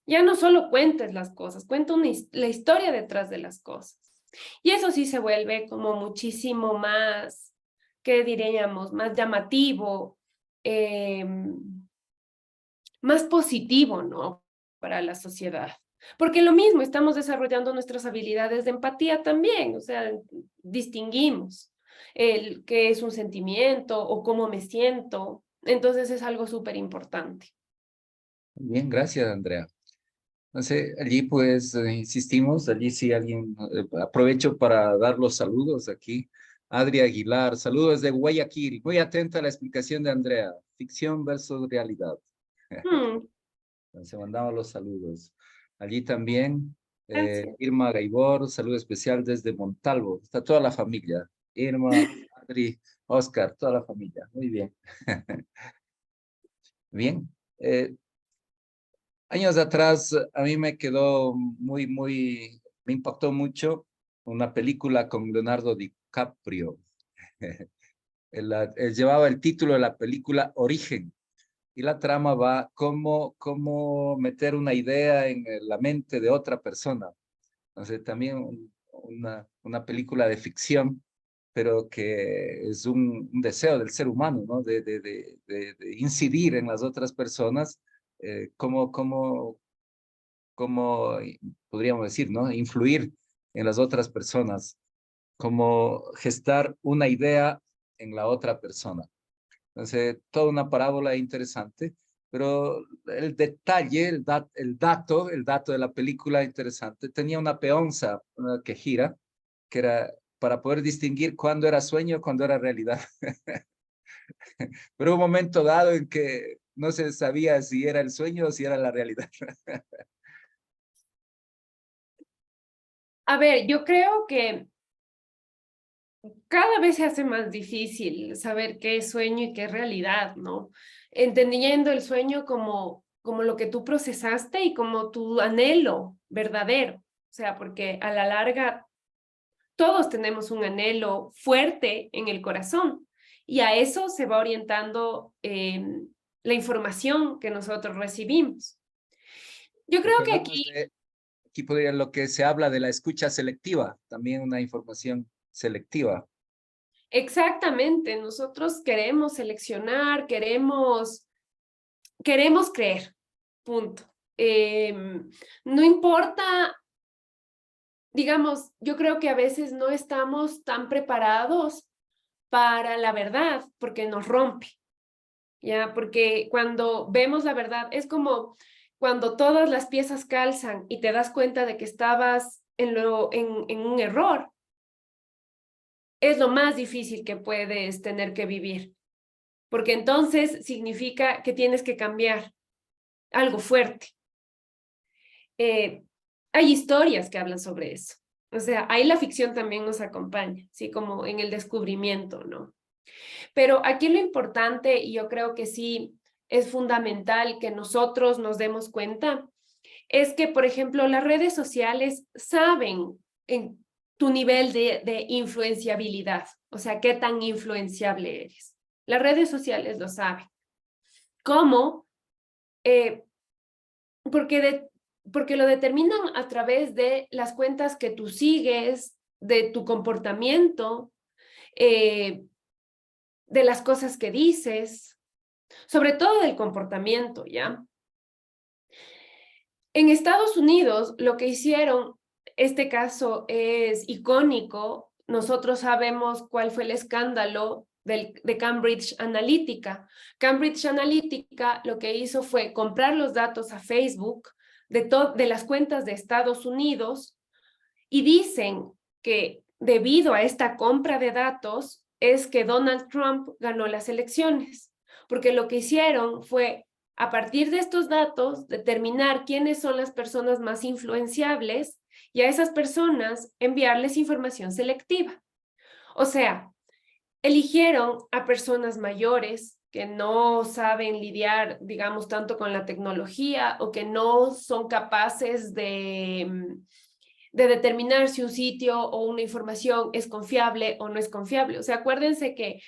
Ya no solo cuentes las cosas, cuenta la historia detrás de las cosas. Y eso sí se vuelve como muchísimo más, ¿qué diríamos? Más llamativo, eh, más positivo, ¿no? Para la sociedad. Porque lo mismo, estamos desarrollando nuestras habilidades de empatía también, o sea, distinguimos el qué es un sentimiento o cómo me siento. Entonces es algo súper importante. Bien, gracias, Andrea. Entonces, allí pues insistimos, allí sí alguien, aprovecho para dar los saludos aquí. Adri Aguilar, saludos de Guayaquil, muy atenta a la explicación de Andrea, ficción versus realidad. Mm, Entonces mandamos los saludos. Allí también gracias. Irma Gaibor, saludo especial desde Montalvo, está toda la familia, Irma, Adri, Oscar, toda la familia, muy bien. Bien, años atrás a mí me quedó me impactó mucho una película con Leonardo DiCaprio. Él llevaba el título de la película Origen y la trama va cómo meter una idea en la mente de otra persona. Entonces también una película de ficción, pero que es un deseo del ser humano, ¿no? De incidir en las otras personas, cómo podríamos decir, ¿no? Influir en las otras personas, cómo gestar una idea en la otra persona. Entonces, toda una parábola interesante, pero el detalle, el dato de la película interesante, tenía una peonza que gira, que era para poder distinguir cuándo era sueño y cuándo era realidad. Pero hubo un momento dado en que no se sabía si era el sueño o si era la realidad. A ver, yo creo que cada vez se hace más difícil saber qué es sueño y qué es realidad, ¿no? Entendiendo el sueño como lo que tú procesaste y como tu anhelo verdadero. O sea, porque a la larga todos tenemos un anhelo fuerte en el corazón y a eso se va orientando la información que nosotros recibimos. Yo creo Porque que hablamos aquí... aquí podría lo que se habla de la escucha selectiva, también una información selectiva. Exactamente, nosotros queremos seleccionar, queremos creer, punto. No importa, digamos, yo creo que a veces no estamos tan preparados para la verdad porque nos rompe, ¿ya? Porque cuando vemos la verdad es como cuando todas las piezas calzan y te das cuenta de que estabas en un error. Es lo más difícil que puedes tener que vivir, porque entonces significa que tienes que cambiar algo fuerte. Hay historias que hablan sobre eso. O sea, ahí la ficción también nos acompaña, así como en el descubrimiento, ¿no? Pero aquí lo importante, y yo creo que sí es fundamental que nosotros nos demos cuenta, es que, por ejemplo, las redes sociales saben en tu nivel de influenciabilidad, o sea, qué tan influenciable eres. Las redes sociales lo saben. ¿Cómo? Porque lo determinan a través de las cuentas que tú sigues, de tu comportamiento, de las cosas que dices, sobre todo del comportamiento, ¿ya? En Estados Unidos, lo que hicieron, este caso es icónico, nosotros sabemos cuál fue el escándalo de Cambridge Analytica. Cambridge Analytica lo que hizo fue comprar los datos a Facebook de las cuentas de Estados Unidos y dicen que debido a esta compra de datos es que Donald Trump ganó las elecciones, porque lo que hicieron fue a partir de estos datos, determinar quiénes son las personas más influenciables y a esas personas enviarles información selectiva. O sea, eligieron a personas mayores que no saben lidiar, digamos, tanto con la tecnología o que no son capaces de determinar si un sitio o una información es confiable o no es confiable. O sea, acuérdense que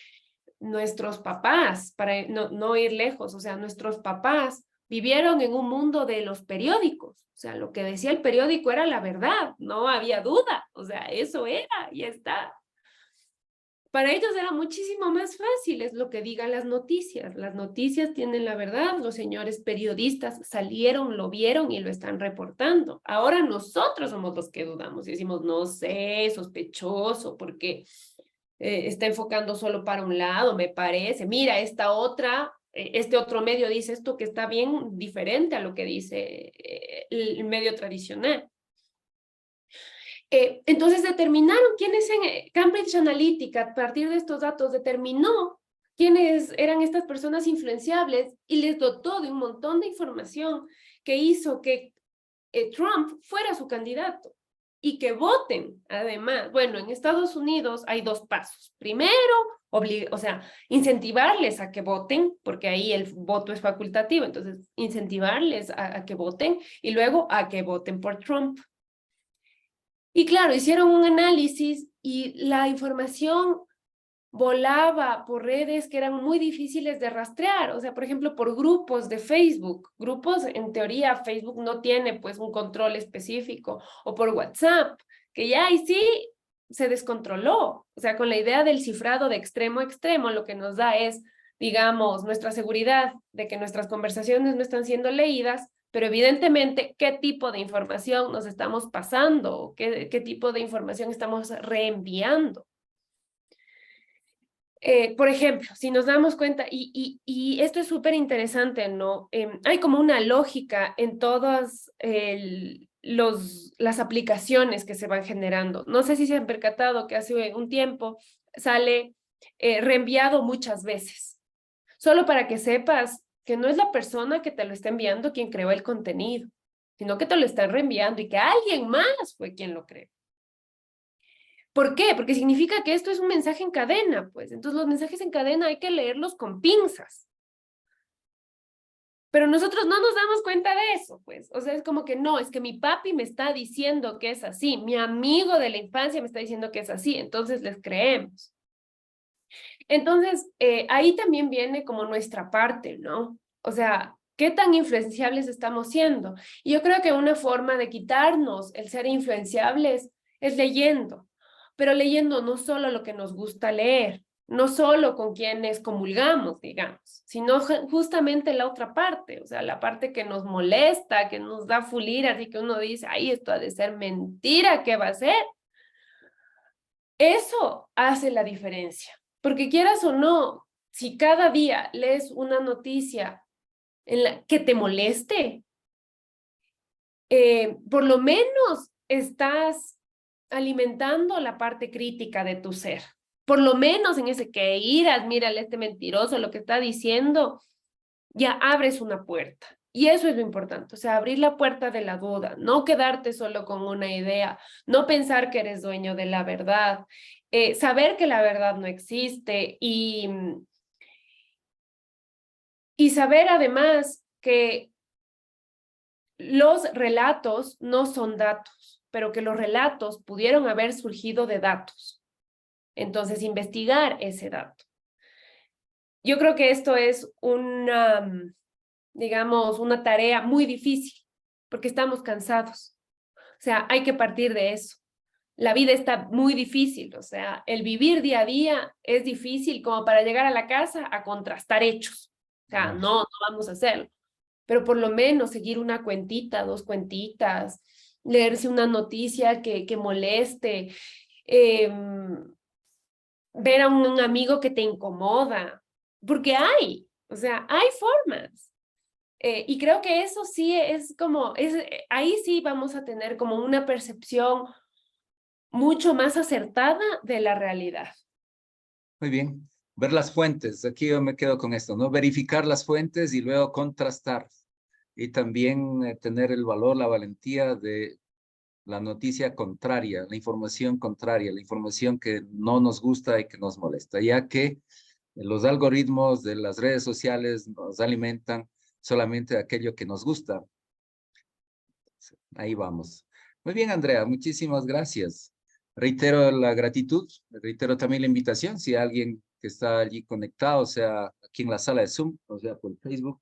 nuestros papás, para no ir lejos, o sea, nuestros papás vivieron en un mundo de los periódicos. O sea, lo que decía el periódico era la verdad, no había duda. O sea, eso era, ya está. Para ellos era muchísimo más fácil, es lo que digan las noticias. Las noticias tienen la verdad, los señores periodistas salieron, lo vieron y lo están reportando. Ahora nosotros somos los que dudamos y decimos, no sé, sospechoso, porque está enfocando solo para un lado, me parece. Mira, esta otra, este otro medio dice esto que está bien diferente a lo que dice el medio tradicional. Entonces determinaron quiénes en Cambridge Analytica, a partir de estos datos, determinó quiénes eran estas personas influenciables y les dotó de un montón de información que hizo que Trump fuera su candidato y que voten, además. Bueno, en Estados Unidos hay dos pasos. Primero, o sea, incentivarles a que voten, porque ahí el voto es facultativo, entonces incentivarles a que voten y luego a que voten por Trump. Y claro, hicieron un análisis y la información volaba por redes que eran muy difíciles de rastrear, o sea, por ejemplo, por grupos de Facebook, grupos, en teoría, Facebook no tiene pues un control específico, o por WhatsApp, que ya ahí sí se descontroló, o sea, con la idea del cifrado de extremo a extremo, lo que nos da es, digamos, nuestra seguridad de que nuestras conversaciones no están siendo leídas, pero evidentemente, ¿qué tipo de información nos estamos pasando? ¿Qué tipo de información estamos reenviando? Por ejemplo, si nos damos cuenta, y esto es súper interesante, ¿no? Hay como una lógica en todas las aplicaciones que se van generando. No sé si se han percatado que hace un tiempo sale reenviado muchas veces. Solo para que sepas que no es la persona que te lo está enviando quien creó el contenido, sino que te lo está reenviando y que alguien más fue quien lo creó. ¿Por qué? Porque significa que esto es un mensaje en cadena, pues. Entonces los mensajes en cadena hay que leerlos con pinzas. Pero nosotros no nos damos cuenta de eso, pues. O sea, es como que no, es que mi papi me está diciendo que es así, mi amigo de la infancia me está diciendo que es así, entonces les creemos. Entonces, ahí también viene como nuestra parte, ¿no? O sea, ¿qué tan influenciables estamos siendo? Y yo creo que una forma de quitarnos el ser influenciables es leyendo, pero leyendo no solo lo que nos gusta leer, no solo con quienes comulgamos, digamos, sino justamente la otra parte, o sea, la parte que nos molesta, que nos da fulir, así que uno dice, ay, esto ha de ser mentira, ¿qué va a ser? Eso hace la diferencia, porque quieras o no, si cada día lees una noticia en la que te moleste, por lo menos estás alimentando la parte crítica de tu ser. Por lo menos en ese que iras, mírale este mentiroso, lo que está diciendo, ya abres una puerta. Y eso es lo importante, o sea, abrir la puerta de la duda, no quedarte solo con una idea, no pensar que eres dueño de la verdad, saber que la verdad no existe y saber además que los relatos no son datos, pero que los relatos pudieron haber surgido de datos. Entonces, investigar ese dato. Yo creo que esto es una, digamos, una tarea muy difícil, porque estamos cansados. O sea, hay que partir de eso. La vida está muy difícil, o sea, el vivir día a día es difícil como para llegar a la casa a contrastar hechos. O sea, no vamos a hacerlo. Pero por lo menos seguir una cuentita, 2 cuentitas, leerse una noticia que moleste, ver a un amigo que te incomoda, porque hay, o sea, hay formas. Y creo que eso sí es como, ahí sí vamos a tener como una percepción mucho más acertada de la realidad. Muy bien. Ver las fuentes. Aquí yo me quedo con esto, ¿no? Verificar las fuentes y luego contrastar. Y también tener el valor, la valentía de la noticia contraria, la información contraria, la información que no nos gusta y que nos molesta, ya que los algoritmos de las redes sociales nos alimentan solamente aquello que nos gusta. Ahí vamos. Muy bien, Andrea, muchísimas gracias. Reitero la gratitud, reitero también la invitación, si alguien que está allí conectado, sea aquí en la sala de Zoom, o sea por Facebook,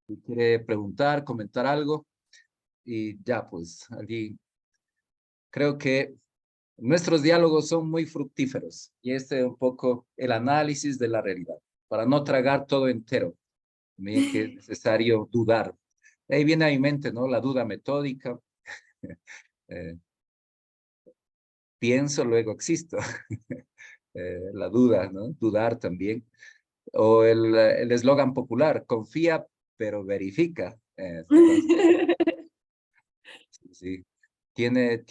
si quiere preguntar, comentar algo, y ya, pues, allí creo que nuestros diálogos son muy fructíferos, y este es un poco el análisis de la realidad, para no tragar todo entero, también que es necesario dudar. Ahí viene a mi mente, ¿no? La duda metódica, pienso, luego existo. La duda, ¿no? Dudar también. O el eslogan popular, confía, pero verifica. Entonces, sí, tiene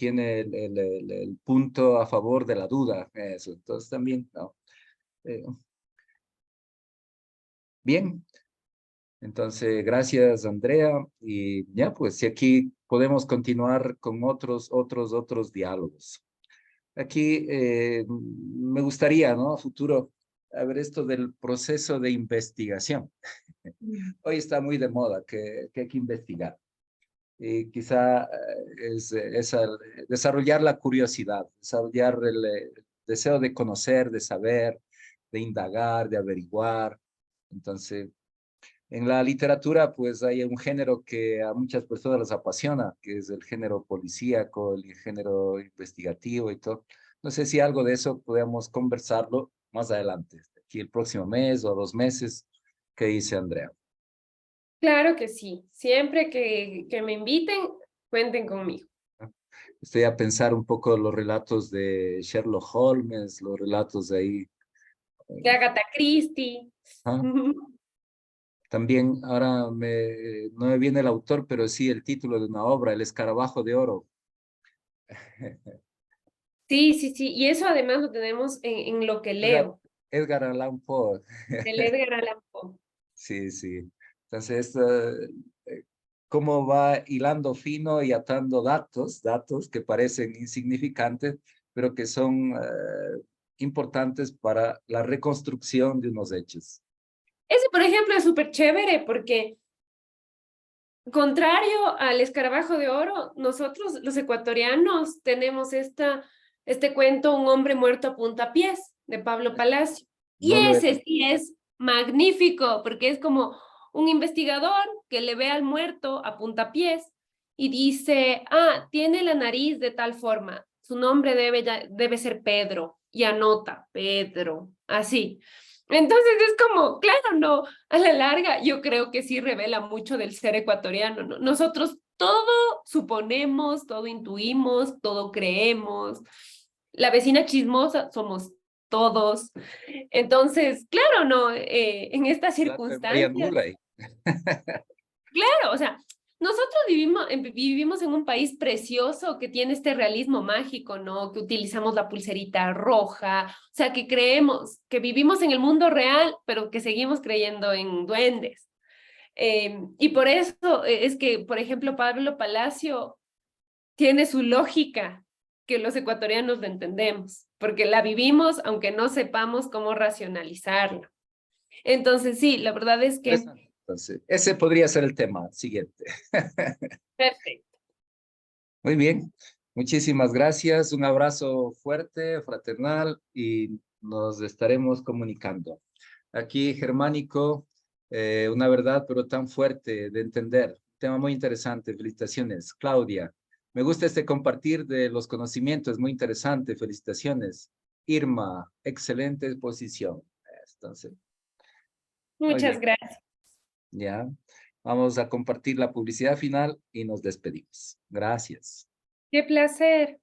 el punto a favor de la duda. Eso. Entonces también, ¿no? Bien. Entonces, gracias, Andrea. Y ya, pues, si aquí podemos continuar con otros diálogos. Aquí me gustaría, ¿no? A futuro, a ver esto del proceso de investigación. Hoy está muy de moda que hay que investigar. Y quizá desarrollar la curiosidad, desarrollar el deseo de conocer, de saber, de indagar, de averiguar. Entonces, en la literatura, pues hay un género que a muchas personas les apasiona, que es el género policíaco, el género investigativo y todo. No sé si algo de eso podemos conversarlo más adelante, aquí el próximo mes o 2 meses. ¿Qué dice Andrea? Claro que sí. Siempre que me inviten, cuenten conmigo. Estoy a pensar un poco los relatos de Sherlock Holmes, los relatos de ahí. De Agatha Christie. ¿Ah? También ahora no me viene el autor, pero sí el título de una obra, El Escarabajo de Oro. Sí, sí, sí. Y eso además lo tenemos en lo que leo, Edgar Allan Poe. del Edgar Allan Poe. Sí, sí. Entonces, cómo va hilando fino y atando datos que parecen insignificantes, pero que son importantes para la reconstrucción de unos hechos. Ese, por ejemplo, es súper chévere porque, contrario al Escarabajo de Oro, nosotros, los ecuatorianos, tenemos este cuento, Un hombre muerto a puntapiés, de Pablo Palacio. Y No lo he, ese sí es magnífico, porque es como un investigador que le ve al muerto a puntapiés y dice, tiene la nariz de tal forma, su nombre debe ser Pedro, y anota, Pedro, así. Entonces es como, claro, no, a la larga yo creo que sí revela mucho del ser ecuatoriano, ¿no? Nosotros todo suponemos, todo intuimos, todo creemos. La vecina chismosa somos todos. Entonces, claro, no, en estas Brian circunstancias, Murray. claro, o sea, nosotros vivimos en un país precioso que tiene este realismo mágico, ¿no? Que utilizamos la pulserita roja, o sea, que creemos que vivimos en el mundo real, pero que seguimos creyendo en duendes. Y por eso es que, por ejemplo, Pablo Palacio tiene su lógica, que los ecuatorianos lo entendemos, porque la vivimos aunque no sepamos cómo racionalizarla. Entonces, sí, la verdad es que... Entonces, ese podría ser el tema siguiente. Perfecto. Muy bien. Muchísimas gracias. Un abrazo fuerte, fraternal, y nos estaremos comunicando. Aquí, Germánico, una verdad, pero tan fuerte de entender. Tema muy interesante. Felicitaciones. Claudia, me gusta este compartir de los conocimientos. Muy interesante. Felicitaciones. Irma, excelente exposición. Entonces, muy Muchas bien. gracias. Ya. Vamos a compartir la publicidad final y nos despedimos. Gracias. Qué placer.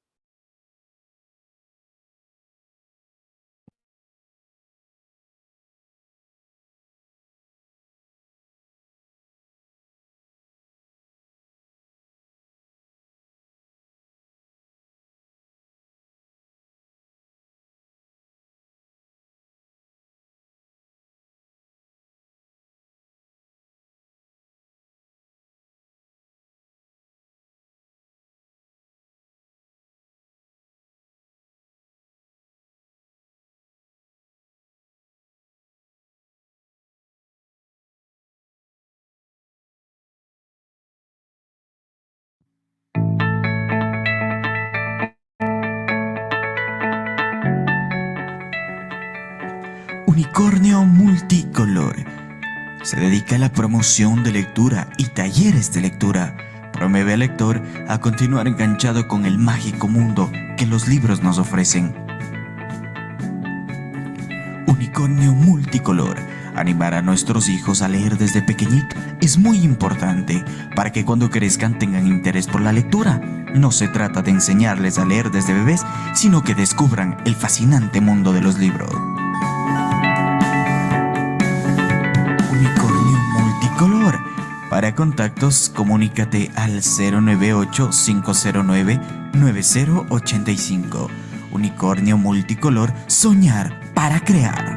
Unicornio Multicolor. Se dedica a la promoción de lectura y talleres de lectura. Promueve al lector a continuar enganchado con el mágico mundo que los libros nos ofrecen. Unicornio Multicolor. Animar a nuestros hijos a leer desde pequeñito es muy importante para que cuando crezcan tengan interés por la lectura. No se trata de enseñarles a leer desde bebés, sino que descubran el fascinante mundo de los libros. Unicornio Multicolor. Para contactos, comunícate al 098-509-9085. Unicornio Multicolor, soñar para crear.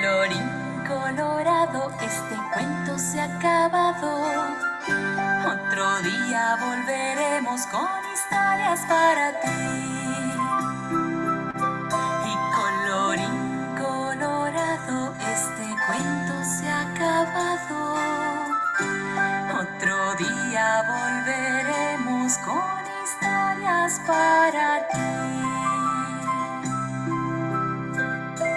Colorín colorado, este cuento se ha acabado. Otro día volveremos con historias para ti.